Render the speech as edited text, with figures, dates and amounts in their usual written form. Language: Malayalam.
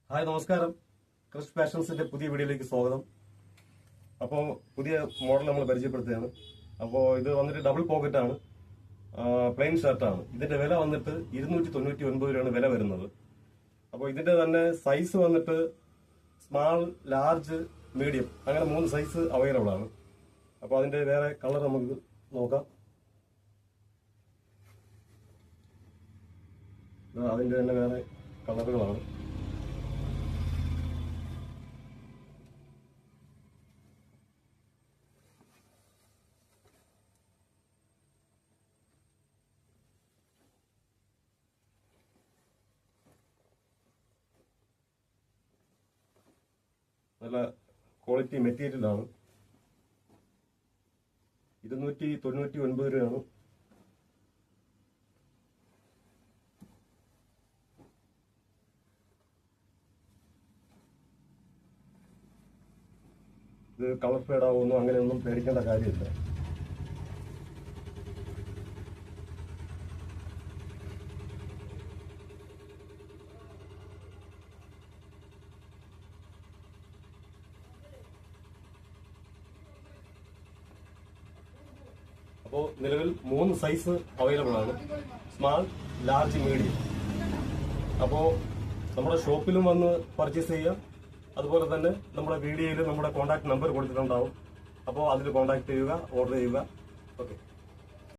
ഹായ്, നമസ്കാരം. ക്രിഷ് ഫാഷൻസിന്റെ പുതിയ വീഡിയോയിലേക്ക് സ്വാഗതം. അപ്പോൾ പുതിയ മോഡൽ നമ്മൾ പരിചയപ്പെടുത്തുകയാണ്. അപ്പോൾ ഇത് വന്നിട്ട് ഡബിൾ പോക്കറ്റ് ആണ്, പ്ലെയിൻ ഷർട്ടാണ്. ഇതിന്റെ വില വന്നിട്ട് 299 രൂപയാണ് വില വരുന്നത്. അപ്പോൾ ഇതിന്റെ തന്നെ സൈസ് വന്നിട്ട് സ്മാൾ, ലാർജ്, മീഡിയം, അങ്ങനെ 3 സൈസ് അവൈലബിൾ ആണ്. അപ്പോൾ അതിന്റെ വേറെ കളർ നമുക്ക് നോക്കാം. അതിന്റെ തന്നെ വേറെ കളറുകളാണ്. നല്ല ക്വാളിറ്റി മെറ്റീരിയലാണ്. 299 രൂപയാണ്. ഇത് കളർ ഫേഡ് ആവുമെന്നോ അങ്ങനെയൊന്നും പേടിക്കേണ്ട കാര്യമില്ല. അപ്പോൾ നിലവിൽ 3 സൈസ് അവൈലബിൾ ആണ്, സ്മാൾ, ലാർജ്, മീഡിയം. അപ്പോൾ നമ്മുടെ ഷോപ്പിലും വന്ന് പർച്ചേസ് ചെയ്യാം. അതുപോലെ തന്നെ നമ്മുടെ വീഡിയോയിൽ നമ്മുടെ കോൺടാക്ട് നമ്പർ കൊടുത്തിട്ടുണ്ടാവും. അപ്പോൾ അതിൽ കോൺടാക്ട് ചെയ്യുക, ഓർഡർ ചെയ്യുക. ഓക്കെ.